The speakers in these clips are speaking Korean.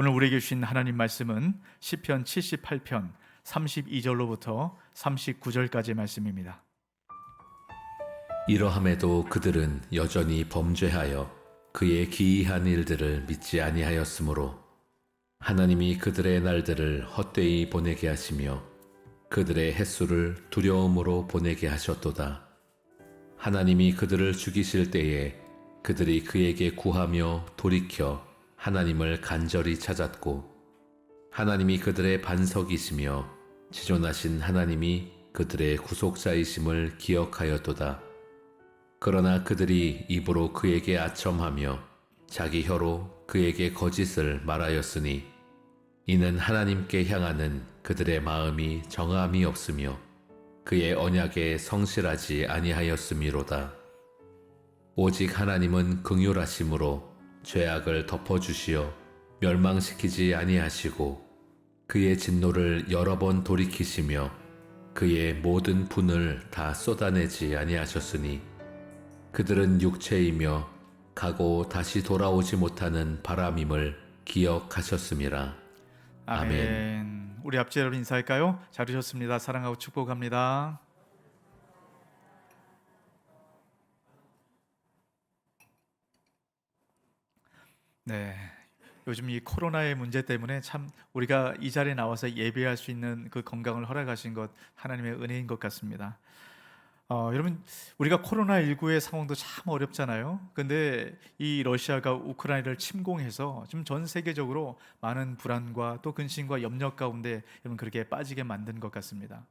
오늘 우리에게 주신 하나님 말씀은 시편 78편 32절로부터 39절까지의 말씀입니다. 이러함에도 그들은 여전히 범죄하여 그의 기이한 일들을 믿지 아니하였으므로 하나님이 그들의 날들을 헛되이 보내게 하시며 그들의 햇수를 두려움으로 보내게 하셨도다. 하나님이 그들을 죽이실 때에 그들이 그에게 구하며 돌이켜 하나님을 간절히 찾았고 하나님이 그들의 반석이시며 지존하신 하나님이 그들의 구속자이심을 기억하였도다. 그러나 그들이 입으로 그에게 아첨하며 자기 혀로 그에게 거짓을 말하였으니 이는 하나님께 향하는 그들의 마음이 정함이 없으며 그의 언약에 성실하지 아니하였음이로다. 오직 하나님은 긍휼하심으로 죄악을 덮어주시어 멸망시키지 아니하시고 그의 진노를 여러 번 돌이키시며 그의 모든 분을 다 쏟아내지 아니하셨으니 그들은 육체이며 가고 다시 돌아오지 못하는 바람임을 기억하셨음이라. 아멘. 우리 앞지 여러분 인사할까요? 잘 오셨습니다. 사랑하고 축복합니다. 네, 요즘 이 코로나의 문제 때문에 참 우리가 이 자리에 나와서 예배할 수 있는 그 건강을 허락하신 것 하나님의 은혜인 것 같습니다. 여러분, 우리가 코로나19의 상황도 참 어렵잖아요. 근데 이 러시아가 우크라이나를 침공해서 지금 전 세계적으로 많은 불안과 또 근심과 염려 가운데 여러분 그렇게 빠지게 만든 것 같습니다.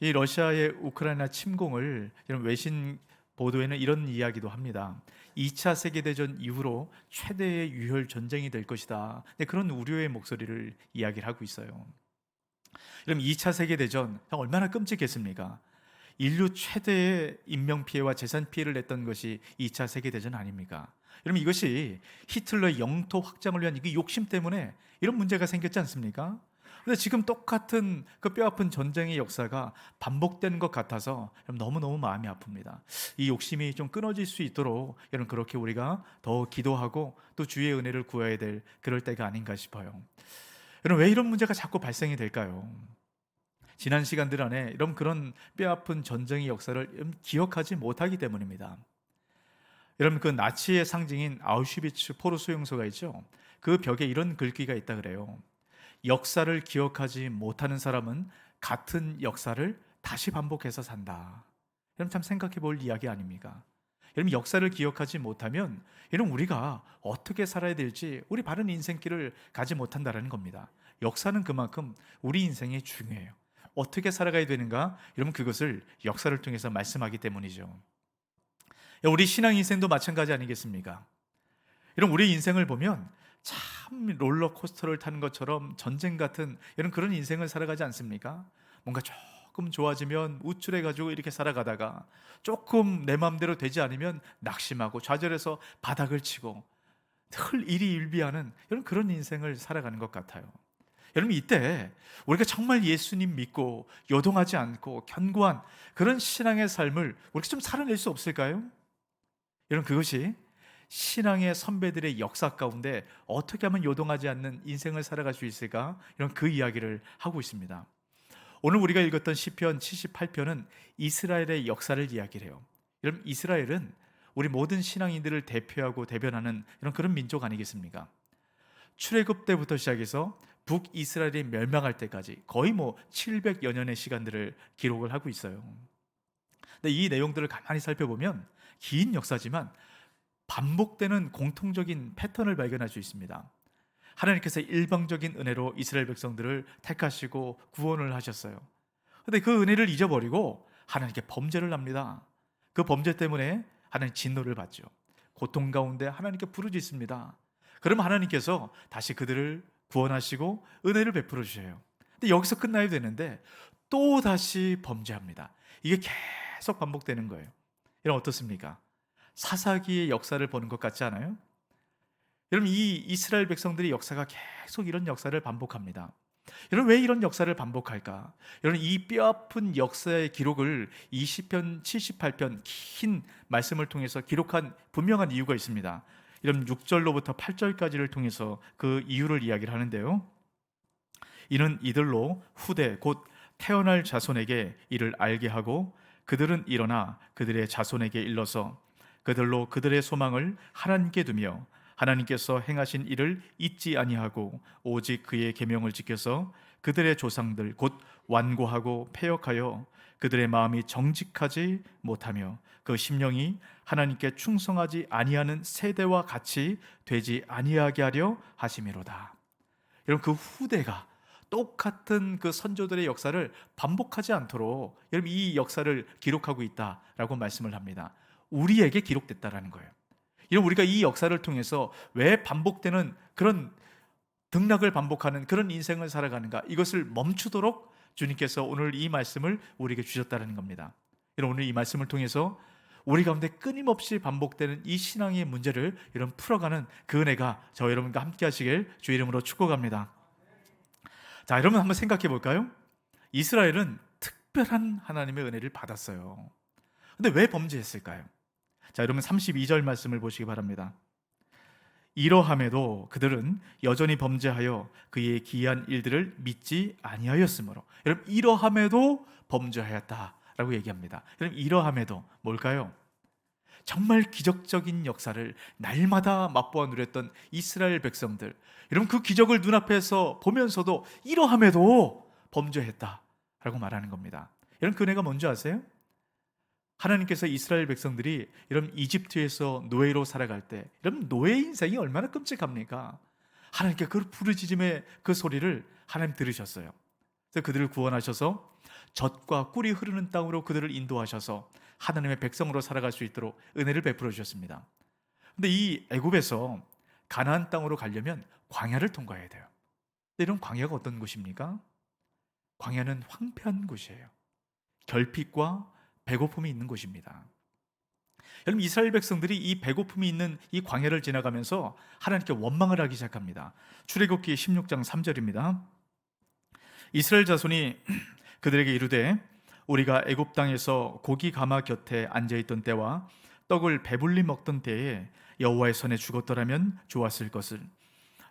이 러시아의 우크라이나 침공을 이런 외신 보도에는 이런 이야기도 합니다. 2차 세계대전 이후로 최대의 유혈 전쟁이 될 것이다. 네, 그런 우려의 목소리를 이야기를 하고 있어요. 그럼 2차 세계대전 얼마나 끔찍했습니까? 인류 최대의 인명피해와 재산 피해를 냈던 것이 2차 세계대전 아닙니까? 여러분 이것이 히틀러의 영토 확장을 위한 이 욕심 때문에 이런 문제가 생겼지 않습니까? 근데 지금 똑같은 그 뼈아픈 전쟁의 역사가 반복되는 것 같아서 너무너무 마음이 아픕니다. 이 욕심이 좀 끊어질 수 있도록 여러분 그렇게 우리가 더 기도하고 또 주의 은혜를 구해야 될 그럴 때가 아닌가 싶어요. 여러분 왜 이런 문제가 자꾸 발생이 될까요? 지난 시간들 안에 이런 그런 뼈아픈 전쟁의 역사를 기억하지 못하기 때문입니다. 여러분 그 나치의 상징인 아우슈비츠 포로 수용소가 있죠. 그 벽에 이런 글귀가 있다 그래요. 역사를 기억하지 못하는 사람은 같은 역사를 다시 반복해서 산다. 여러분 참 생각해 볼 이야기 아닙니까? 여러분 역사를 기억하지 못하면 여러분 우리가 어떻게 살아야 될지 우리 바른 인생길을 가지 못한다는 겁니다. 역사는 그만큼 우리 인생에 중요해요. 어떻게 살아가야 되는가? 여러분 그것을 역사를 통해서 말씀하기 때문이죠. 우리 신앙 인생도 마찬가지 아니겠습니까? 여러분 우리 인생을 보면 참 롤러코스터를 타는 것처럼 전쟁 같은 이런 그런 인생을 살아가지 않습니까? 뭔가 조금 좋아지면 우쭐해가지고 이렇게 살아가다가 조금 내 마음대로 되지 않으면 낙심하고 좌절해서 바닥을 치고 늘 일희일비하는 이런 그런 인생을 살아가는 것 같아요. 여러분 이때 우리가 정말 예수님 믿고 요동하지 않고 견고한 그런 신앙의 삶을 우리가 좀 살아낼 수 없을까요? 여러분 그것이 신앙의 선배들의 역사 가운데 어떻게 하면 요동하지 않는 인생을 살아갈 수 있을까? 이런 그 이야기를 하고 있습니다. 오늘 우리가 읽었던 시편 78편은 이스라엘의 역사를 이야기를 해요. 여러분 이스라엘은 우리 모든 신앙인들을 대표하고 대변하는 이런 그런 민족 아니겠습니까? 출애굽 때부터 시작해서 북이스라엘이 멸망할 때까지 거의 700여 년의 시간들을 기록을 하고 있어요. 근데 이 내용들을 가만히 살펴보면 긴 역사지만 반복되는 공통적인 패턴을 발견할 수 있습니다. 하나님께서 일방적인 은혜로 이스라엘 백성들을 택하시고 구원을 하셨어요. 근데 그 은혜를 잊어버리고 하나님께 범죄를 합니다. 그 범죄 때문에 하나님 진노를 받죠. 고통 가운데 하나님께 부르짖습니다. 그러면 하나님께서 다시 그들을 구원하시고 은혜를 베풀어 주셔요. 근데 여기서 끝나야 되는데 또 다시 범죄합니다. 이게 계속 반복되는 거예요. 이런 어떻습니까? 사사기의 역사를 보는 것 같지 않아요? 여러분 이 이스라엘 백성들의 역사가 계속 이런 역사를 반복합니다. 여러분 왜 이런 역사를 반복할까? 여러분 이 뼈아픈 역사의 기록을 20편, 78편 긴 말씀을 통해서 기록한 분명한 이유가 있습니다. 이런 6절로부터 8절까지를 통해서 그 이유를 이야기를 하는데요. 이는 이들로 후대 곧 태어날 자손에게 이를 알게 하고 그들은 일어나 그들의 자손에게 일러서 그들로 그들의 소망을 하나님께 두며 하나님께서 행하신 일을 잊지 아니하고 오직 그의 계명을 지켜서 그들의 조상들 곧 완고하고 패역하여 그들의 마음이 정직하지 못하며 그 심령이 하나님께 충성하지 아니하는 세대와 같이 되지 아니하게 하려 하심이로다. 여러분, 그 후대가 똑같은 그 선조들의 역사를 반복하지 않도록 여러분 이 역사를 기록하고 있다라고 말씀을 합니다. 우리에게 기록됐다라는 거예요. 여러분, 우리가 이 역사를 통해서 왜 반복되는 그런 등락을 반복하는 그런 인생을 살아가는가, 이것을 멈추도록 주님께서 오늘 이 말씀을 우리에게 주셨다는 겁니다. 여러분, 오늘 이 말씀을 통해서 우리 가운데 끊임없이 반복되는 이 신앙의 문제를 여러분 풀어가는 그 은혜가 저와 여러분과 함께 하시길 주 이름으로 축복합니다. 자, 여러분 한번 생각해 볼까요? 이스라엘은 특별한 하나님의 은혜를 받았어요. 근데 왜 범죄했을까요? 자, 여러분 32절 말씀을 보시기 바랍니다. 이러함에도 그들은 여전히 범죄하여 그의 기이한 일들을 믿지 아니하였으므로. 여러분, 이러함에도 범죄하였다라고 얘기합니다. 여러분, 이러함에도 뭘까요? 정말 기적적인 역사를 날마다 맛보아 누렸던 이스라엘 백성들, 여러분 그 기적을 눈앞에서 보면서도 이러함에도 범죄했다라고 말하는 겁니다. 여러분, 그 은혜가 뭔지 아세요? 하나님께서 이스라엘 백성들이 이런 이집트에서 노예로 살아갈 때, 여러분 노예 인생이 얼마나 끔찍합니까? 하나님께 그 부르짖음의 그 소리를 하나님 들으셨어요. 그래서 그들을 구원하셔서 젖과 꿀이 흐르는 땅으로 그들을 인도하셔서 하나님의 백성으로 살아갈 수 있도록 은혜를 베풀어 주셨습니다. 근데 이 애굽에서 가나안 땅으로 가려면 광야를 통과해야 돼요. 근데 이런 광야가 어떤 곳입니까? 광야는 황폐한 곳이에요. 결핍과 배고픔이 있는 곳입니다. 여러분, 이스라엘 백성들이 이 배고픔이 있는 이 광야를 지나가면서 하나님께 원망을 하기 시작합니다. 출애굽기 16장 3절입니다. 이스라엘 자손이 그들에게 이르되 우리가 애굽 땅에서 고기 가마 곁에 앉아있던 때와 떡을 배불리 먹던 때에 여호와의 손에 죽었더라면 좋았을 것을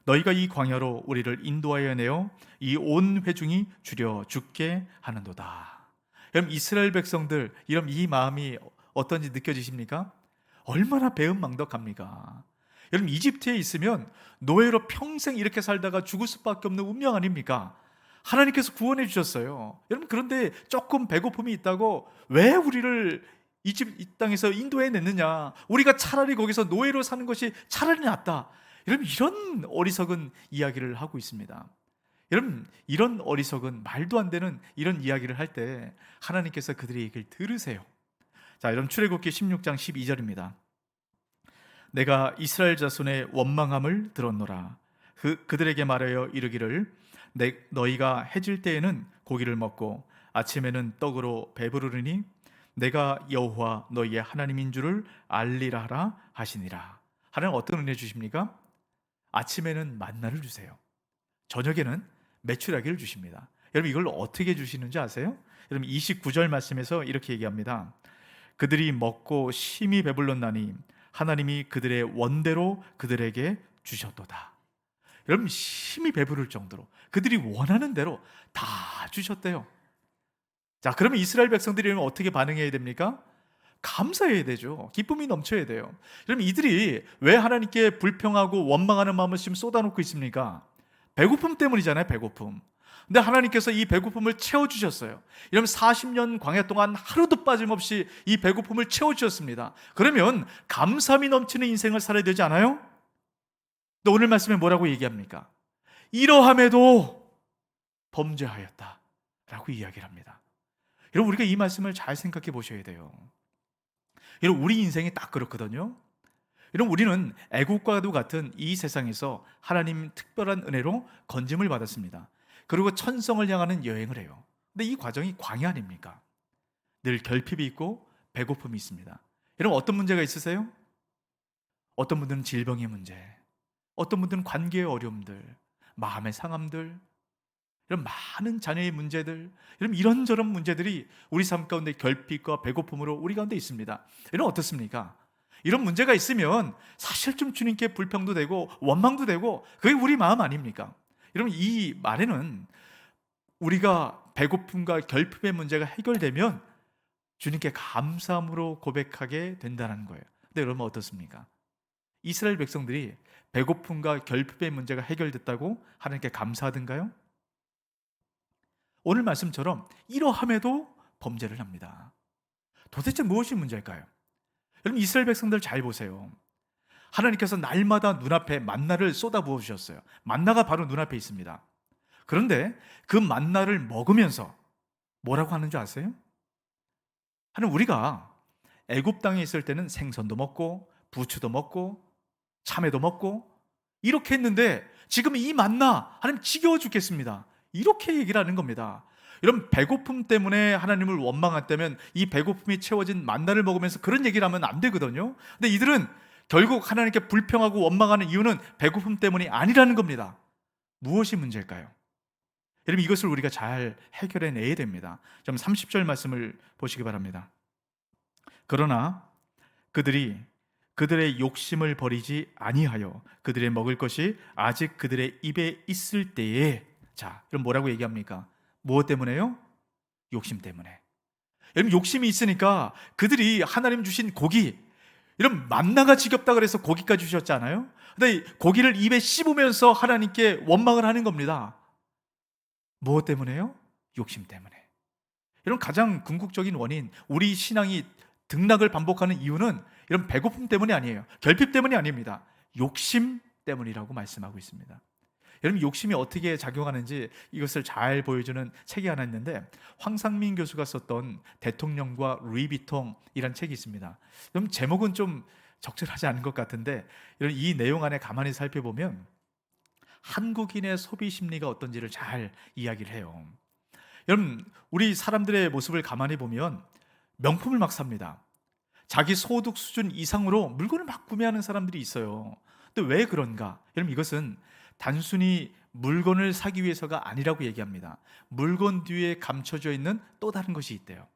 너희가 이 광야로 우리를 인도하여 내어 이 온 회중이 줄여 죽게 하는도다. 여러분, 이스라엘 백성들 이런 이 마음이 어떤지 느껴지십니까? 얼마나 배은망덕합니까? 여러분, 이집트에 있으면 노예로 평생 이렇게 살다가 죽을 수밖에 없는 운명 아닙니까? 하나님께서 구원해 주셨어요. 여러분, 그런데 조금 배고픔이 있다고 왜 우리를 이 땅에서 인도해 냈느냐? 우리가 차라리 거기서 노예로 사는 것이 차라리 낫다. 여러분, 이런 어리석은 이야기를 하고 있습니다. 여러분, 이런 어리석은 말도 안 되는 이런 이야기를 할 때 하나님께서 그들의 얘기를 들으세요. 자, 여러분 출애굽기 16장 12절입니다. 내가 이스라엘 자손의 원망함을 들었노라. 그들에게 말하여 이르기를 너희가 해질 때에는 고기를 먹고 아침에는 떡으로 배부르니 내가 여호와 너희의 하나님인 줄을 알리라 하라 하시니라. 하나님 어떤 은혜 주십니까? 아침에는 만나를 주세요. 저녁에는 메추라기를 주십니다. 여러분, 이걸 어떻게 주시는지 아세요? 여러분 29절 말씀에서 이렇게 얘기합니다. 그들이 먹고 심히 배불렀나니 하나님이 그들의 원대로 그들에게 주셨도다. 여러분, 심히 배부를 정도로 그들이 원하는 대로 다 주셨대요. 자, 그러면 이스라엘 백성들이 어떻게 반응해야 됩니까? 감사해야 되죠. 기쁨이 넘쳐야 돼요. 여러분, 이들이 왜 하나님께 불평하고 원망하는 마음을 지금 쏟아놓고 있습니까? 배고픔 때문이잖아요. 배고픔. 근데 하나님께서 이 배고픔을 채워주셨어요. 이러면 40년 광야 동안 하루도 빠짐없이 이 배고픔을 채워주셨습니다. 그러면 감사함이 넘치는 인생을 살아야 되지 않아요? 또 오늘 말씀에 뭐라고 얘기합니까? 이러함에도 범죄하였다 라고 이야기를 합니다. 여러분, 우리가 이 말씀을 잘 생각해 보셔야 돼요. 여러분, 우리 인생이 딱 그렇거든요. 여러분, 우리는 애국과도 같은 이 세상에서 하나님 특별한 은혜로 건짐을 받았습니다. 그리고 천성을 향하는 여행을 해요. 근데 이 과정이 광야 아닙니까? 늘 결핍이 있고 배고픔이 있습니다. 여러분, 어떤 문제가 있으세요? 어떤 분들은 질병의 문제, 어떤 분들은 관계의 어려움들, 마음의 상함들, 이런 많은 자녀의 문제들, 이런 이런저런 문제들이 우리 삶 가운데 결핍과 배고픔으로 우리 가운데 있습니다. 여러분, 어떻습니까? 이런 문제가 있으면 사실 좀 주님께 불평도 되고 원망도 되고 그게 우리 마음 아닙니까? 여러분, 이 말에는 우리가 배고픔과 결핍의 문제가 해결되면 주님께 감사함으로 고백하게 된다는 거예요. 근데 여러분 어떻습니까? 이스라엘 백성들이 배고픔과 결핍의 문제가 해결됐다고 하나님께 감사하던가요? 오늘 말씀처럼 이러함에도 범죄를 합니다. 도대체 무엇이 문제일까요? 여러분, 이스라엘 백성들 잘 보세요. 하나님께서 날마다 눈앞에 만나를 쏟아부어 주셨어요. 만나가 바로 눈앞에 있습니다. 그런데 그 만나를 먹으면서 뭐라고 하는 줄 아세요? 하나님, 우리가 애굽 땅에 있을 때는 생선도 먹고 부추도 먹고 참외도 먹고 이렇게 했는데 지금 이 만나 하나님 지겨워 죽겠습니다. 이렇게 얘기를 하는 겁니다. 여러분, 배고픔 때문에 하나님을 원망했다면 이 배고픔이 채워진 만나를 먹으면서 그런 얘기를 하면 안 되거든요. 근데 이들은 결국 하나님께 불평하고 원망하는 이유는 배고픔 때문이 아니라는 겁니다. 무엇이 문제일까요? 여러분, 이것을 우리가 잘 해결해내야 됩니다. 좀 30절 말씀을 보시기 바랍니다. 그러나 그들이 그들의 욕심을 버리지 아니하여 그들의 먹을 것이 아직 그들의 입에 있을 때에, 자, 그럼 뭐라고 얘기합니까? 무엇 때문에요? 욕심 때문에. 여러분, 욕심이 있으니까 그들이 하나님 주신 고기, 이런 만나가 지겹다 그래서 고기까지 주셨잖아요. 근데 고기를 입에 씹으면서 하나님께 원망을 하는 겁니다. 무엇 때문에요? 욕심 때문에. 이런 가장 궁극적인 원인, 우리 신앙이 등락을 반복하는 이유는 이런 배고픔 때문이 아니에요. 결핍 때문이 아닙니다. 욕심 때문이라고 말씀하고 있습니다. 여러분, 욕심이 어떻게 작용하는지 이것을 잘 보여주는 책이 하나 있는데, 황상민 교수가 썼던 대통령과 루이비통이라는 책이 있습니다. 그럼 제목은 좀 적절하지 않은 것 같은데, 이 내용 안에 가만히 살펴보면 한국인의 소비 심리가 어떤지를 잘 이야기를 해요. 여러분, 우리 사람들의 모습을 가만히 보면 명품을 막 삽니다. 자기 소득 수준 이상으로 물건을 막 구매하는 사람들이 있어요. 근데 왜 그런가? 여러분, 이것은 단순히 물건을 사기 위해서가 아니라고 얘기합니다. 물건 뒤에 감춰져 있는 또 다른 것이 있대요.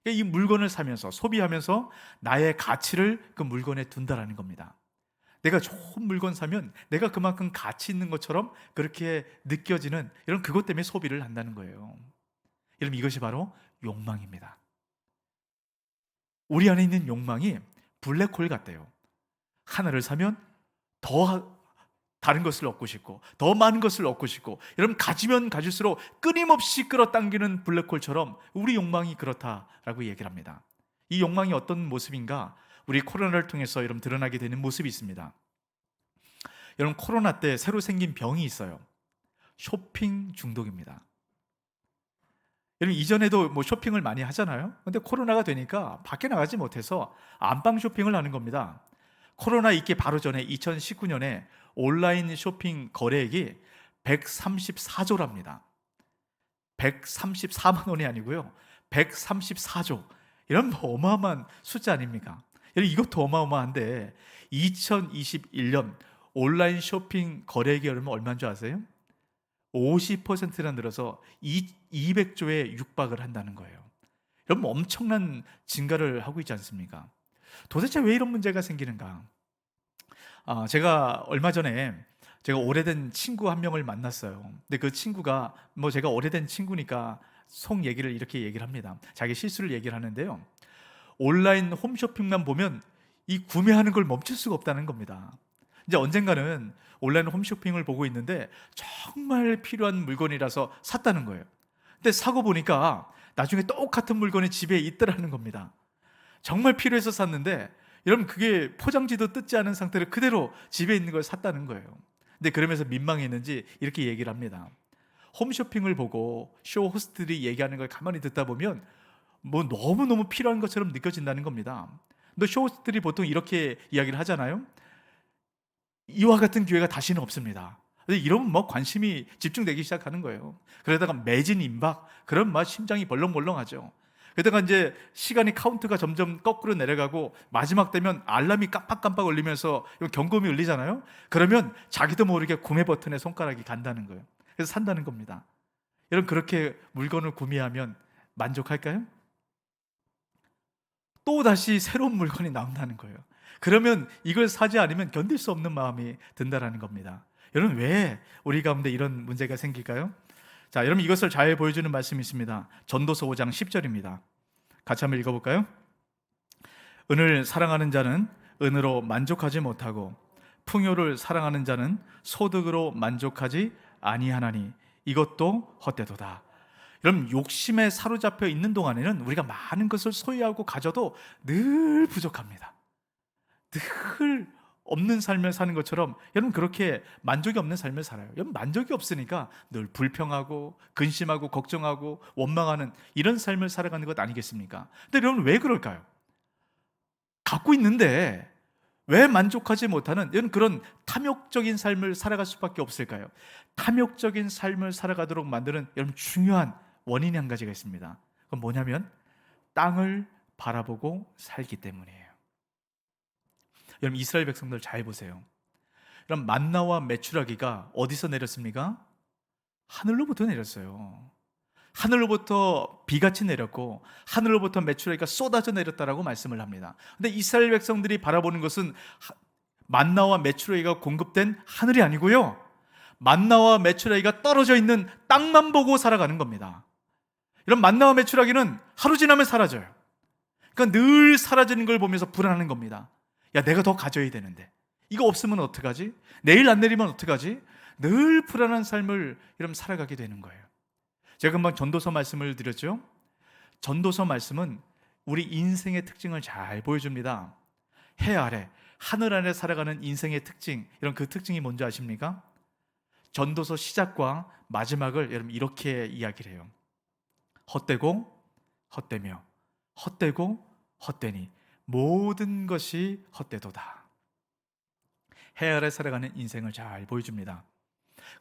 이 물건을 사면서, 소비하면서 나의 가치를 그 물건에 둔다라는 겁니다. 내가 좋은 물건 사면 내가 그만큼 가치 있는 것처럼 그렇게 느껴지는, 이런 그것 때문에 소비를 한다는 거예요. 여러분, 이것이 바로 욕망입니다. 우리 안에 있는 욕망이 블랙홀 같대요. 하나를 사면 더 다른 것을 얻고 싶고 더 많은 것을 얻고 싶고, 여러분, 가지면 가질수록 끊임없이 끌어당기는 블랙홀처럼 우리 욕망이 그렇다라고 얘기를 합니다. 이 욕망이 어떤 모습인가? 우리 코로나를 통해서 여러분 드러나게 되는 모습이 있습니다. 여러분, 코로나 때 새로 생긴 병이 있어요. 쇼핑 중독입니다. 여러분, 이전에도 뭐 쇼핑을 많이 하잖아요. 근데 코로나가 되니까 밖에 나가지 못해서 안방 쇼핑을 하는 겁니다. 코로나 있기 바로 전에 2019년에 온라인 쇼핑 거래액이 134조랍니다. 134만 원이 아니고요. 134조. 이런 어마어마한 숫자 아닙니까? 여러분, 이것도 어마어마한데 2021년 온라인 쇼핑 거래액이 여러분 얼마인 줄 아세요? 50%나 늘어서 200조에 육박을 한다는 거예요. 여러분, 엄청난 증가를 하고 있지 않습니까? 도대체 왜 이런 문제가 생기는가? 제가 얼마 전에 제가 오래된 친구 한 명을 만났어요. 근데 그 친구가 뭐 제가 오래된 친구니까 속 얘기를 이렇게 얘기를 합니다. 자기 실수를 얘기를 하는데요. 온라인 홈쇼핑만 보면 이 구매하는 걸 멈출 수가 없다는 겁니다. 이제 언젠가는 온라인 홈쇼핑을 보고 있는데 정말 필요한 물건이라서 샀다는 거예요. 근데 사고 보니까 나중에 똑같은 물건이 집에 있더라는 겁니다. 정말 필요해서 샀는데 여러분, 그게 포장지도 뜯지 않은 상태로 그대로 집에 있는 걸 샀다는 거예요. 근데 그러면서 민망했는지 이렇게 얘기를 합니다. 홈쇼핑을 보고 쇼 호스트들이 얘기하는 걸 가만히 듣다 보면 뭐 너무너무 필요한 것처럼 느껴진다는 겁니다. 근데 쇼 호스트들이 보통 이렇게 이야기를 하잖아요. 이와 같은 기회가 다시는 없습니다. 이러면 뭐 관심이 집중되기 시작하는 거예요. 그러다가 매진 임박, 그런 막 심장이 벌렁벌렁하죠. 그러다가 이제 시간이 카운트가 점점 거꾸로 내려가고 마지막 되면 알람이 깜빡깜빡 울리면서 경고음이 울리잖아요. 그러면 자기도 모르게 구매 버튼에 손가락이 간다는 거예요. 그래서 산다는 겁니다. 여러분, 그렇게 물건을 구매하면 만족할까요? 또 다시 새로운 물건이 나온다는 거예요. 그러면 이걸 사지 않으면 견딜 수 없는 마음이 든다라는 겁니다. 여러분, 왜 우리 가운데 이런 문제가 생길까요? 자, 여러분, 이것을 잘 보여주는 말씀이 있습니다. 전도서 5장 10절입니다. 같이 한번 읽어볼까요? 은을 사랑하는 자는 은으로 만족하지 못하고 풍요를 사랑하는 자는 소득으로 만족하지 아니하나니 이것도 헛되도다. 여러분, 욕심에 사로잡혀 있는 동안에는 우리가 많은 것을 소유하고 가져도 늘 부족합니다. 늘 없는 삶을 사는 것처럼 여러분, 그렇게 만족이 없는 삶을 살아요. 여러분, 만족이 없으니까 늘 불평하고 근심하고 걱정하고 원망하는 이런 삶을 살아가는 것 아니겠습니까? 근데 여러분, 왜 그럴까요? 갖고 있는데 왜 만족하지 못하는 여러분, 그런 탐욕적인 삶을 살아갈 수밖에 없을까요? 탐욕적인 삶을 살아가도록 만드는 여러분, 중요한 원인이 한 가지가 있습니다. 그건 뭐냐면 땅을 바라보고 살기 때문이에요. 여러분, 이스라엘 백성들 잘 보세요. 그럼 만나와 메추라기가 어디서 내렸습니까? 하늘로부터 내렸어요. 하늘로부터 비같이 내렸고 하늘로부터 메추라기가 쏟아져 내렸다라고 말씀을 합니다. 근데 이스라엘 백성들이 바라보는 것은 만나와 메추라기가 공급된 하늘이 아니고요, 만나와 메추라기가 떨어져 있는 땅만 보고 살아가는 겁니다. 이런 만나와 메추라기는 하루 지나면 사라져요. 그러니까 늘 사라지는 걸 보면서 불안한 겁니다. 야, 내가 더 가져야 되는데 이거 없으면 어떡하지? 내일 안 내리면 어떡하지? 늘 불안한 삶을 이러면 살아가게 되는 거예요. 제가 금방 전도서 말씀을 드렸죠. 전도서 말씀은 우리 인생의 특징을 잘 보여줍니다. 해 아래, 하늘 아래 살아가는 인생의 특징, 이런 그 특징이 뭔지 아십니까? 전도서 시작과 마지막을 여러분 이렇게 이야기를 해요. 헛되고 헛되며 헛되고 헛되니 모든 것이 헛되도다. 해 아래 살아가는 인생을 잘 보여줍니다.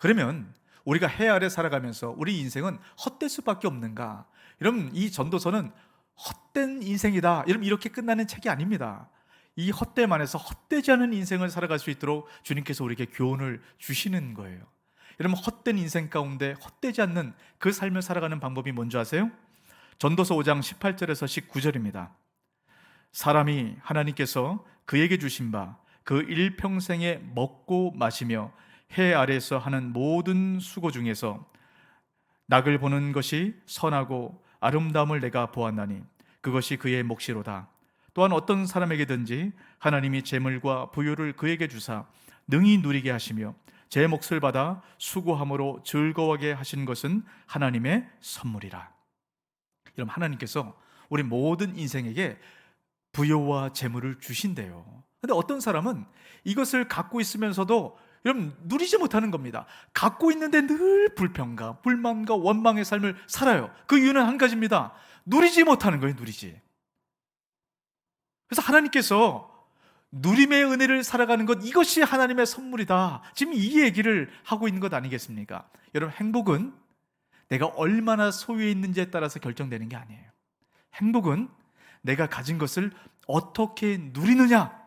그러면 우리가 해 아래 살아가면서 우리 인생은 헛될 수밖에 없는가? 여러분, 이 전도서는 헛된 인생이다, 여러분 이렇게 끝나는 책이 아닙니다. 이 헛됨 안에서 헛되지 않은 인생을 살아갈 수 있도록 주님께서 우리에게 교훈을 주시는 거예요. 여러분, 헛된 인생 가운데 헛되지 않는 그 삶을 살아가는 방법이 뭔지 아세요? 전도서 5장 18절에서 19절입니다. 사람이 하나님께서 그에게 주신 바 그 일평생에 먹고 마시며 해 아래에서 하는 모든 수고 중에서 낙을 보는 것이 선하고 아름다움을 내가 보았나니 그것이 그의 몫이로다. 또한 어떤 사람에게든지 하나님이 재물과 부유를 그에게 주사 능히 누리게 하시며 제 몫을 받아 수고함으로 즐거워하게 하신 것은 하나님의 선물이라. 여러분, 하나님께서 우리 모든 인생에게 부여와 재물을 주신대요. 근데 어떤 사람은 이것을 갖고 있으면서도 여러분 누리지 못하는 겁니다. 갖고 있는데 늘 불평과 불만과 원망의 삶을 살아요. 그 이유는 한 가지입니다. 누리지 못하는 거예요. 누리지. 그래서 하나님께서 누림의 은혜를 살아가는 것, 이것이 하나님의 선물이다, 지금 이 얘기를 하고 있는 것 아니겠습니까? 여러분, 행복은 내가 얼마나 소유해 있는지에 따라서 결정되는 게 아니에요. 행복은 내가 가진 것을 어떻게 누리느냐,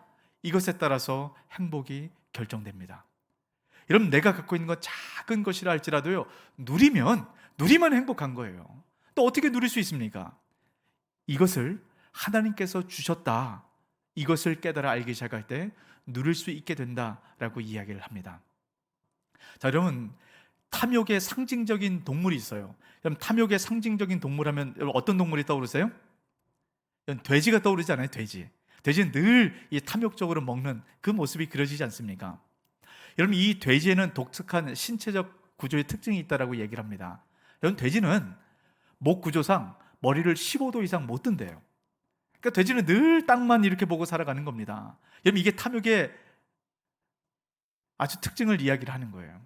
이것에 따라서 행복이 결정됩니다. 여러분, 내가 갖고 있는 건 작은 것이라 할지라도요, 누리면 행복한 거예요. 또 어떻게 누릴 수 있습니까? 이것을 하나님께서 주셨다, 이것을 깨달아 알기 시작할 때 누릴 수 있게 된다라고 이야기를 합니다. 자, 여러분, 탐욕의 상징적인 동물이 있어요. 여러분, 탐욕의 상징적인 동물 하면 여러분 어떤 동물이 떠오르세요? 여러분, 돼지가 떠오르지 않아요? 돼지는 늘 이 탐욕적으로 먹는 그 모습이 그려지지 않습니까? 여러분, 이 돼지에는 독특한 신체적 구조의 특징이 있다라고 얘기를 합니다. 여러분, 돼지는 목 구조상 머리를 15도 이상 못 든대요. 그러니까 돼지는 늘 땅만 이렇게 보고 살아가는 겁니다. 여러분, 이게 탐욕의 아주 특징을 이야기를 하는 거예요.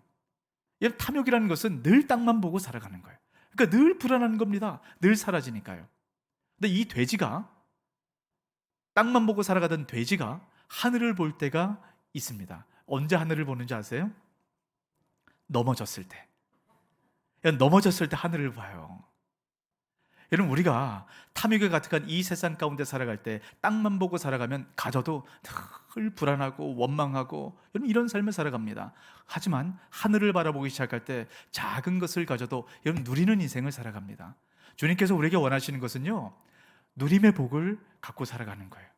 여러분, 탐욕이라는 것은 늘 땅만 보고 살아가는 거예요. 그러니까 늘 불안한 겁니다. 늘 사라지니까요. 근데 이 돼지가, 땅만 보고 살아가던 돼지가 하늘을 볼 때가 있습니다. 언제 하늘을 보는지 아세요? 넘어졌을 때. 넘어졌을 때 하늘을 봐요. 여러분, 우리가 탐욕에 가득한 이 세상 가운데 살아갈 때 땅만 보고 살아가면 가져도 늘 불안하고 원망하고 여러분 이런 삶을 살아갑니다. 하지만 하늘을 바라보기 시작할 때 작은 것을 가져도 여러분 누리는 인생을 살아갑니다. 주님께서 우리에게 원하시는 것은요, 누림의 복을 갖고 살아가는 거예요.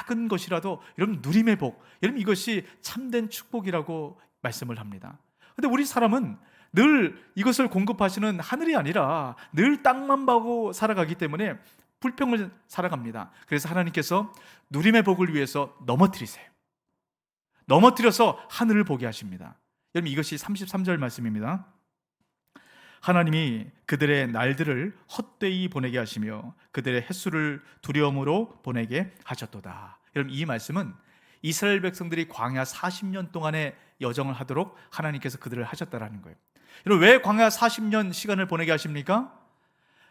작은 것이라도 여러분 누림의 복, 여러분 이것이 참된 축복이라고 말씀을 합니다. 근데 우리 사람은 늘 이것을 공급하시는 하늘이 아니라 늘 땅만 보고 살아가기 때문에 불평을 살아갑니다. 그래서 하나님께서 누림의 복을 위해서 넘어뜨리세요. 넘어뜨려서 하늘을 보게 하십니다. 여러분 이것이 33절 말씀입니다. 하나님이 그들의 날들을 헛되이 보내게 하시며 그들의 햇수를 두려움으로 보내게 하셨도다. 여러분 이 말씀은 이스라엘 백성들이 광야 40년 동안의 여정을 하도록 하나님께서 그들을 하셨다라는 거예요. 여러분 왜 광야 40년 시간을 보내게 하십니까?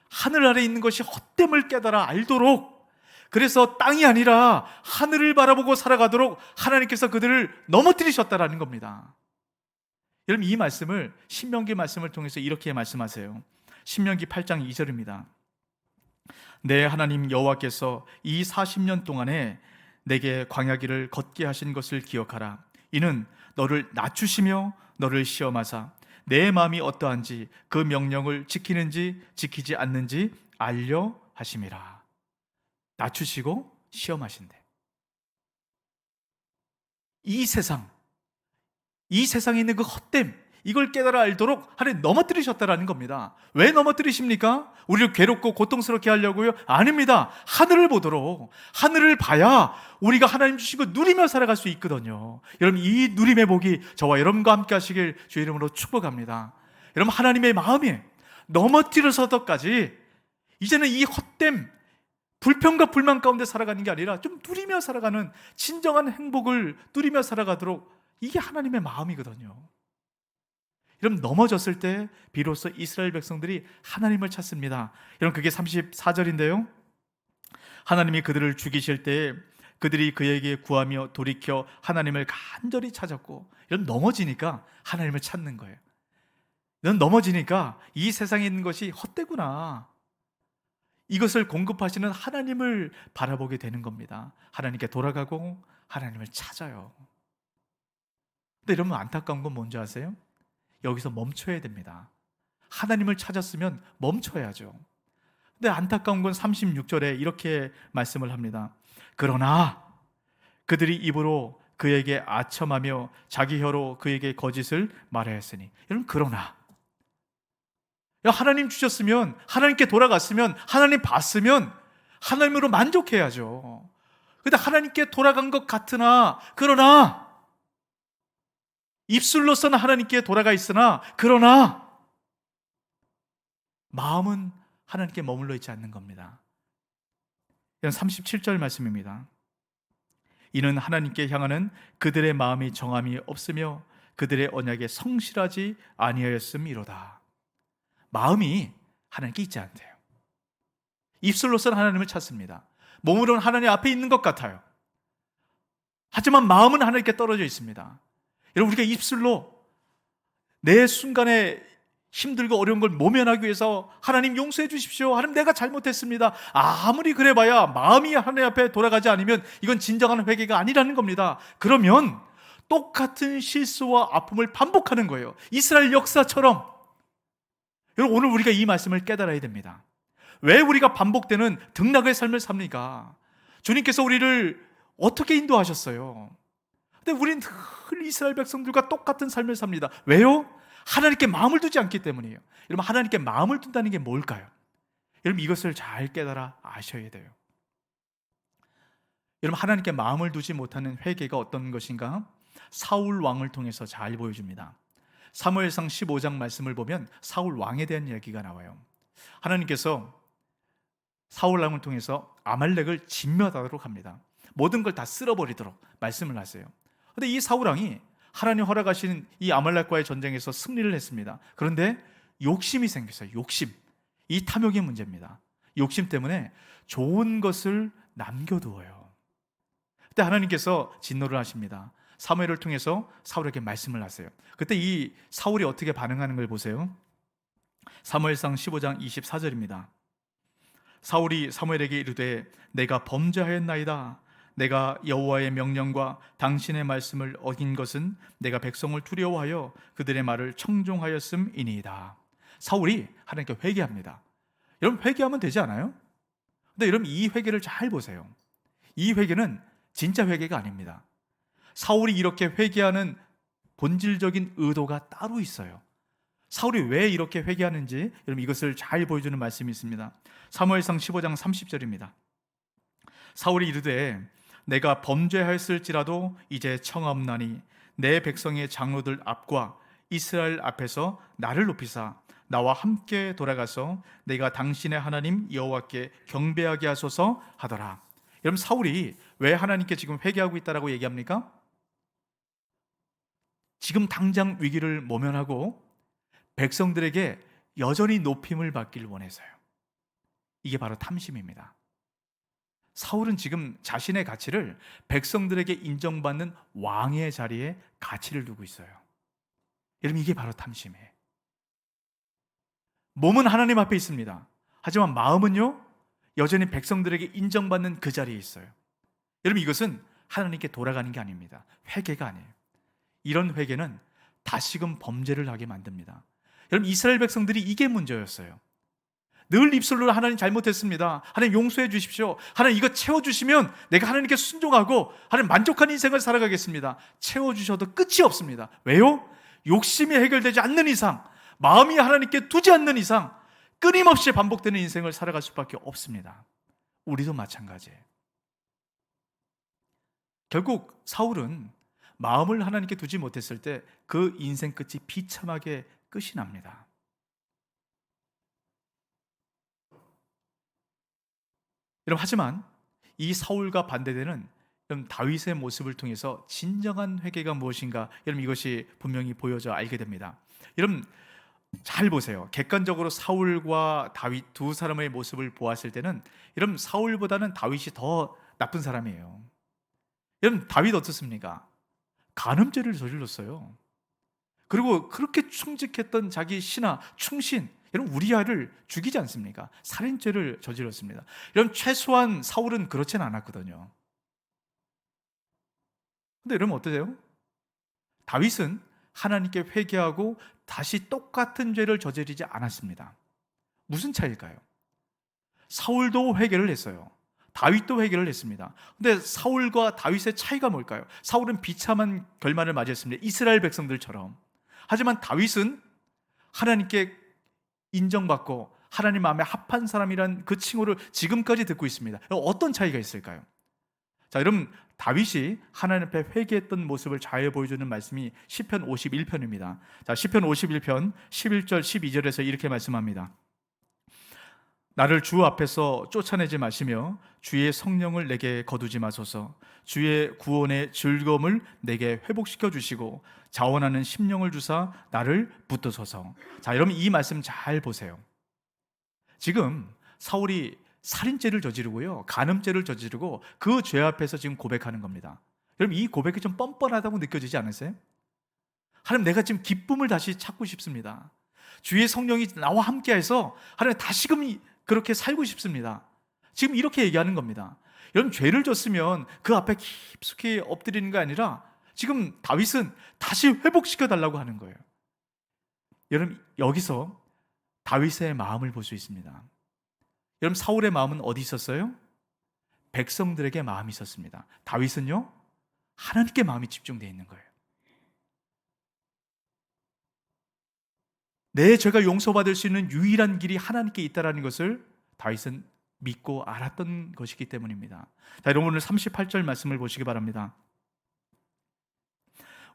하늘 아래 있는 것이 헛됨을 깨달아 알도록, 그래서 땅이 아니라 하늘을 바라보고 살아가도록 하나님께서 그들을 넘어뜨리셨다라는 겁니다. 여러분 이 말씀을 신명기 말씀을 통해서 이렇게 말씀하세요. 신명기 8장 2절입니다. 내 하나님 여호와께서 이 40년 동안에 내게 광야길을 걷게 하신 것을 기억하라. 이는 너를 낮추시며 너를 시험하사 내 마음이 어떠한지 그 명령을 지키는지 지키지 않는지 알려 하심이라. 낮추시고 시험하신대. 이 세상에 있는 그 헛됨, 이걸 깨달아 알도록 하나님 넘어뜨리셨다라는 겁니다. 왜 넘어뜨리십니까? 우리를 괴롭고 고통스럽게 하려고요? 아닙니다. 하늘을 보도록, 하늘을 봐야 우리가 하나님 주신 거 누리며 살아갈 수 있거든요. 여러분 이 누림의 복이 저와 여러분과 함께 하시길 주의 이름으로 축복합니다. 여러분 하나님의 마음에 넘어뜨려서도까지 이제는 이 헛됨, 불평과 불만 가운데 살아가는 게 아니라 좀 누리며 살아가는 진정한 행복을 누리며 살아가도록, 이게 하나님의 마음이거든요. 여러분 넘어졌을 때 비로소 이스라엘 백성들이 하나님을 찾습니다. 여러분 그게 34절인데요. 하나님이 그들을 죽이실 때 그들이 그에게 구하며 돌이켜 하나님을 간절히 찾았고, 이런 넘어지니까 하나님을 찾는 거예요. 이런 넘어지니까 이 세상에 있는 것이 헛되구나, 이것을 공급하시는 하나님을 바라보게 되는 겁니다. 하나님께 돌아가고 하나님을 찾아요. 근데 여러분 안타까운 건 뭔지 아세요? 여기서 멈춰야 됩니다. 하나님을 찾았으면 멈춰야죠. 근데 안타까운 건 36절에 이렇게 말씀을 합니다. 그러나 그들이 입으로 그에게 아첨하며 자기 혀로 그에게 거짓을 말하였으니. 여러분 그러나 하나님 주셨으면, 하나님께 돌아갔으면, 하나님 봤으면 하나님으로 만족해야죠. 근데 하나님께 돌아간 것 같으나, 그러나 입술로서는 하나님께 돌아가 있으나 그러나 마음은 하나님께 머물러 있지 않는 겁니다. 이건 37절 말씀입니다. 이는 하나님께 향하는 그들의 마음이 정함이 없으며 그들의 언약에 성실하지 아니하였음이로다. 마음이 하나님께 있지 않대요. 입술로서는 하나님을 찾습니다. 몸으로는 하나님 앞에 있는 것 같아요. 하지만 마음은 하나님께 떨어져 있습니다. 여러분 우리가 입술로 내 순간에 힘들고 어려운 걸 모면하기 위해서 하나님 용서해 주십시오, 하나님 내가 잘못했습니다, 아무리 그래봐야 마음이 하나님 앞에 돌아가지 않으면 이건 진정한 회개가 아니라는 겁니다. 그러면 똑같은 실수와 아픔을 반복하는 거예요. 이스라엘 역사처럼. 여러분 오늘 우리가 이 말씀을 깨달아야 됩니다. 왜 우리가 반복되는 등락의 삶을 삽니까? 주님께서 우리를 어떻게 인도하셨어요? 근데 우리는 늘 이스라엘 백성들과 똑같은 삶을 삽니다. 왜요? 하나님께 마음을 두지 않기 때문이에요. 여러분 하나님께 마음을 둔다는 게 뭘까요? 여러분 이것을 잘 깨달아 아셔야 돼요. 여러분 하나님께 마음을 두지 못하는 회개가 어떤 것인가? 사울 왕을 통해서 잘 보여줍니다. 사무엘상 15장 말씀을 보면 사울 왕에 대한 이야기가 나와요. 하나님께서 사울 왕을 통해서 아말렉을 진멸하도록 합니다. 모든 걸 다 쓸어버리도록 말씀을 하세요. 그런데 이 사울 왕이 하나님 허락하신 이 아말렉과의 전쟁에서 승리를 했습니다. 그런데 욕심이 생겼어요. 욕심. 이 탐욕의 문제입니다. 욕심 때문에 좋은 것을 남겨두어요. 그때 하나님께서 진노를 하십니다. 사무엘을 통해서 사울에게 말씀을 하세요. 그때 이 사울이 어떻게 반응하는 걸 보세요. 사무엘상 15장 24절입니다. 사울이 사무엘에게 이르되 내가 범죄하였나이다. 내가 여호와의 명령과 당신의 말씀을 어긴 것은 내가 백성을 두려워하여 그들의 말을 청종하였음이니이다. 사울이 하나님께 회개합니다. 여러분 회개하면 되지 않아요? 근데 여러분 이 회개를 잘 보세요. 이 회개는 진짜 회개가 아닙니다. 사울이 이렇게 회개하는 본질적인 의도가 따로 있어요. 사울이 왜 이렇게 회개하는지 여러분 이것을 잘 보여주는 말씀이 있습니다. 사무엘상 15장 30절입니다. 사울이 이르되 내가 범죄하였을지라도 이제 청하옵나니 내 백성의 장로들 앞과 이스라엘 앞에서 나를 높이사 나와 함께 돌아가서 내가 당신의 하나님 여호와께 경배하게 하소서 하더라. 여러분 사울이 왜 하나님께 지금 회개하고 있다라고 얘기합니까? 지금 당장 위기를 모면하고 백성들에게 여전히 높임을 받기를 원해서요. 이게 바로 탐심입니다. 사울은 지금 자신의 가치를 백성들에게 인정받는 왕의 자리에 가치를 두고 있어요. 여러분 이게 바로 탐심이에요. 몸은 하나님 앞에 있습니다. 하지만 마음은요 여전히 백성들에게 인정받는 그 자리에 있어요. 여러분 이것은 하나님께 돌아가는 게 아닙니다. 회개가 아니에요. 이런 회개는 다시금 범죄를 하게 만듭니다. 여러분 이스라엘 백성들이 이게 문제였어요. 늘 입술로 하나님 잘못했습니다, 하나님 용서해 주십시오, 하나님 이거 채워주시면 내가 하나님께 순종하고 하나님 만족한 인생을 살아가겠습니다. 채워주셔도 끝이 없습니다. 왜요? 욕심이 해결되지 않는 이상, 마음이 하나님께 두지 않는 이상 끊임없이 반복되는 인생을 살아갈 수밖에 없습니다. 우리도 마찬가지예요. 결국 사울은 마음을 하나님께 두지 못했을 때 그 인생 끝이 비참하게 끝이 납니다. 여러분 하지만 이 사울과 반대되는 여러분 다윗의 모습을 통해서 진정한 회개가 무엇인가 여러분 이것이 분명히 보여져 알게 됩니다. 여러분 잘 보세요. 객관적으로 사울과 다윗 두 사람의 모습을 보았을 때는 여러분 사울보다는 다윗이 더 나쁜 사람이에요. 여러분 다윗 어떻습니까? 간음죄를 저질렀어요. 그리고 그렇게 충직했던 자기 신하 충신 여러분 우리아를 죽이지 않습니까? 살인죄를 저질렀습니다. 여러분 최소한 사울은 그렇지는 않았거든요. 근데 여러분 어떠세요? 다윗은 하나님께 회개하고 다시 똑같은 죄를 저지르지 않았습니다. 무슨 차이일까요? 사울도 회개를 했어요. 다윗도 회개를 했습니다. 근데 사울과 다윗의 차이가 뭘까요? 사울은 비참한 결말을 맞이했습니다. 이스라엘 백성들처럼. 하지만 다윗은 하나님께 인정받고 하나님 마음에 합한 사람이란 그 칭호를 지금까지 듣고 있습니다. 어떤 차이가 있을까요? 자, 여러분 다윗이 하나님 앞에 회개했던 모습을 잘 보여주는 말씀이 시편 51편입니다. 자, 시편 51편 11절 12절에서 이렇게 말씀합니다. 나를 주 앞에서 쫓아내지 마시며 주의 성령을 내게 거두지 마소서. 주의 구원의 즐거움을 내게 회복시켜 주시고 자원하는 심령을 주사 나를 붙드소서. 자, 여러분 이 말씀 잘 보세요. 지금 사울이 살인죄를 저지르고요, 간음죄를 저지르고 그 죄 앞에서 지금 고백하는 겁니다. 여러분 이 고백이 좀 뻔뻔하다고 느껴지지 않으세요? 하나님 내가 지금 기쁨을 다시 찾고 싶습니다. 주의 성령이 나와 함께해서 하나님 다시금 그렇게 살고 싶습니다. 지금 이렇게 얘기하는 겁니다. 여러분 죄를 졌으면 그 앞에 깊숙이 엎드리는 게 아니라 지금 다윗은 다시 회복시켜 달라고 하는 거예요. 여러분 여기서 다윗의 마음을 볼 수 있습니다. 여러분 사울의 마음은 어디 있었어요? 백성들에게 마음이 있었습니다. 다윗은요 하나님께 마음이 집중되어 있는 거예요. 내 죄가 용서받을 수 있는 유일한 길이 하나님께 있다는 것을 다윗은 믿고 알았던 것이기 때문입니다. 자, 여러분 오늘 38절 말씀을 보시기 바랍니다.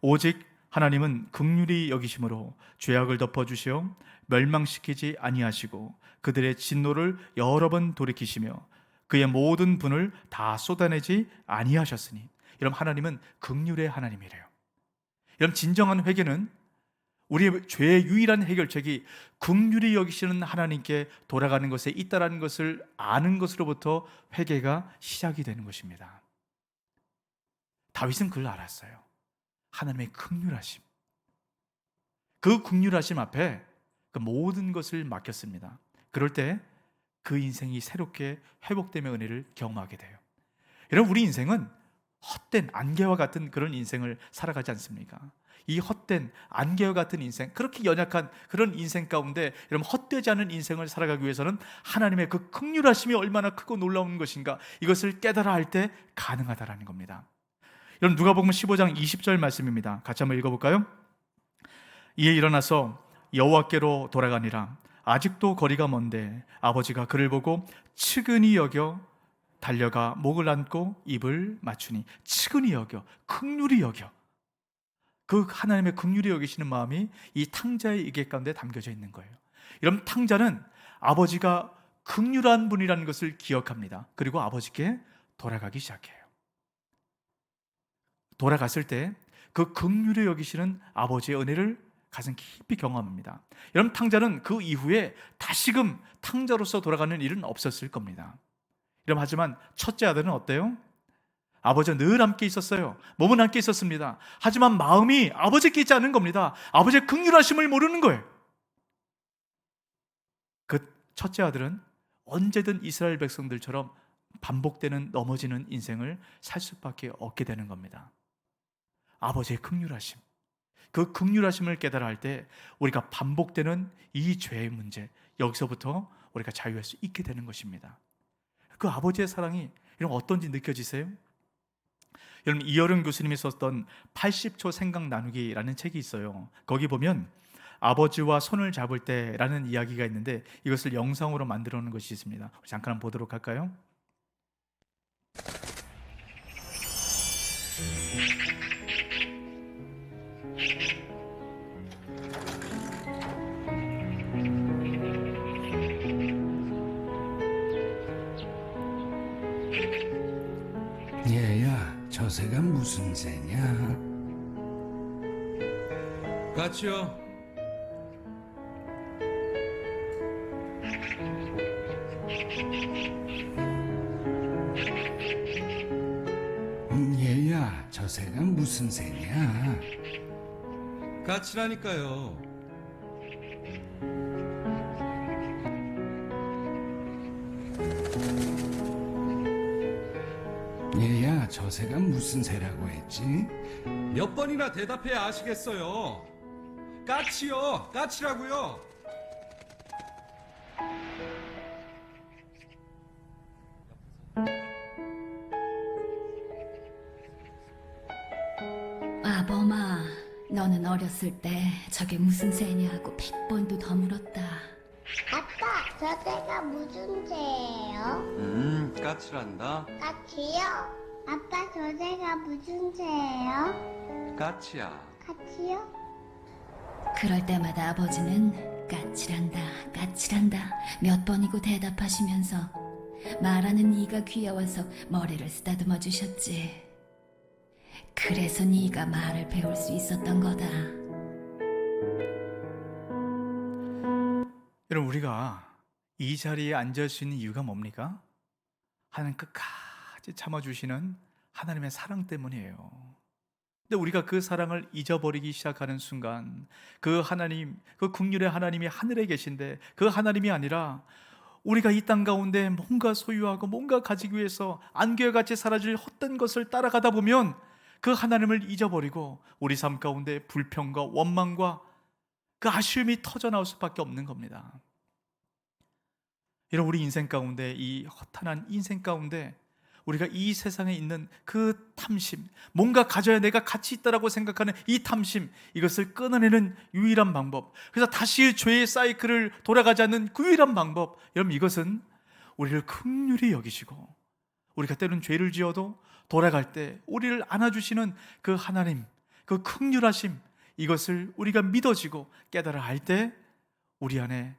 오직 하나님은 긍휼히 여기심으로 죄악을 덮어주시어 멸망시키지 아니하시고 그들의 진노를 여러 번 돌이키시며 그의 모든 분을 다 쏟아내지 아니하셨으니. 여러분 하나님은 긍휼의 하나님이래요. 여러분 진정한 회개는 우리의 죄의 유일한 해결책이 긍휼히 여기시는 하나님께 돌아가는 것에 있다라는 것을 아는 것으로부터 회개가 시작이 되는 것입니다. 다윗은 그걸 알았어요. 하나님의 긍휼하심, 그 긍휼하심 앞에 그 모든 것을 맡겼습니다. 그럴 때 그 인생이 새롭게 회복되며 은혜를 경험하게 돼요. 여러분 우리 인생은 헛된 안개와 같은 그런 인생을 살아가지 않습니까? 이 헛된 안개와 같은 인생, 그렇게 연약한 그런 인생 가운데 여러분 헛되지 않은 인생을 살아가기 위해서는 하나님의 그 긍휼하심이 얼마나 크고 놀라운 것인가, 이것을 깨달아 할 때 가능하다라는 겁니다. 여러분 누가복음 15장 20절 말씀입니다. 같이 한번 읽어볼까요? 이에 일어나서 여호와께로 돌아가니라. 아직도 거리가 먼데 아버지가 그를 보고 측은히 여겨 달려가 목을 안고 입을 맞추니, 측은히 여겨, 긍휼히 여겨, 그 하나님의 긍휼히 여기시는 마음이 이 탕자의 이게 가운데 담겨져 있는 거예요. 여러분 탕자는 아버지가 긍휼한 분이라는 것을 기억합니다. 그리고 아버지께 돌아가기 시작해요. 돌아갔을 때 그 긍휼히 여기시는 아버지의 은혜를 가장 깊이 경험합니다. 여러분 탕자는 그 이후에 다시금 탕자로서 돌아가는 일은 없었을 겁니다. 여러분 하지만 첫째 아들은 어때요? 아버지와 늘 함께 있었어요. 몸은 함께 있었습니다. 하지만 마음이 아버지께 있지 않은 겁니다. 아버지의 긍휼하심을 모르는 거예요. 그 첫째 아들은 언제든 이스라엘 백성들처럼 반복되는 넘어지는 인생을 살 수밖에 없게 되는 겁니다. 아버지의 긍휼하심, 그 긍휼하심을 깨달아 할 때 우리가 반복되는 이 죄의 문제, 여기서부터 우리가 자유할 수 있게 되는 것입니다. 그 아버지의 사랑이 이런 어떤지 느껴지세요? 여러분 이여름 교수님이 썼던 80초 생각 나누기라는 책이 있어요. 거기 보면 아버지와 손을 잡을 때라는 이야기가 있는데 이것을 영상으로 만들어 놓은 것이 있습니다. 잠깐 한번 보도록 할까요? 얘야, 저 새가 무슨 새냐? 같이요. 얘야, 저 새가 무슨 새냐? 같이라니까요. 얘야, 저 새가 무슨 새라고 했지? 몇 번이나 대답해야 아시겠어요. 까치요. 까치라고요. 아범아, 너는 어렸을 때 저게 무슨 새냐고 100번도 더 물었다. 아빠, 저 새가 무슨 새예요? 까치란다. 까치요? 아빠, 저 새가 무슨 새예요? 까치야. 까치요? 그럴 때마다 아버지는 까칠한다, 까칠한다 몇 번이고 대답하시면서 말하는 네가 귀여워서 머리를 쓰다듬어 주셨지. 그래서 네가 말을 배울 수 있었던 거다. 여러분 우리가 이 자리에 앉을 수 있는 이유가 뭡니까? 하나님 끝까지 참아주시는 하나님의 사랑 때문이에요. 근데 우리가 그 사랑을 잊어버리기 시작하는 순간 그 하나님, 그 긍휼의 하나님이 하늘에 계신데 그 하나님이 아니라 우리가 이 땅 가운데 뭔가 소유하고 뭔가 가지기 위해서 안개와 같이 사라질 헛된 것을 따라가다 보면 그 하나님을 잊어버리고 우리 삶 가운데 불평과 원망과 그 아쉬움이 터져나올 수밖에 없는 겁니다. 여러분 우리 인생 가운데 이 허탄한 인생 가운데 우리가 이 세상에 있는 그 탐심, 뭔가 가져야 내가 가치 있다라고 생각하는 이 탐심, 이것을 끊어내는 유일한 방법, 그래서 다시 죄의 사이클을 돌아가지 않는 그 유일한 방법, 여러분 이것은 우리를 긍휼히 여기시고 우리가 때로는 죄를 지어도 돌아갈 때 우리를 안아주시는 그 하나님, 그 긍휼하심, 이것을 우리가 믿어지고 깨달아 할 때 우리 안에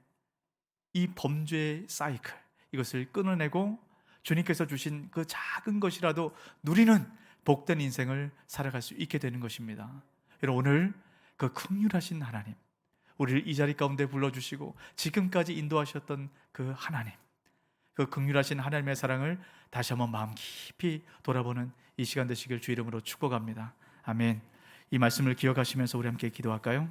이 범죄의 사이클, 이것을 끊어내고 주님께서 주신 그 작은 것이라도 누리는 복된 인생을 살아갈 수 있게 되는 것입니다. 여러분 오늘 그 긍휼하신 하나님, 우리를 이 자리 가운데 불러주시고 지금까지 인도하셨던 그 하나님, 그 긍휼하신 하나님의 사랑을 다시 한번 마음 깊이 돌아보는 이 시간 되시길 주 이름으로 축복합니다. 아멘. 이 말씀을 기억하시면서 우리 함께 기도할까요?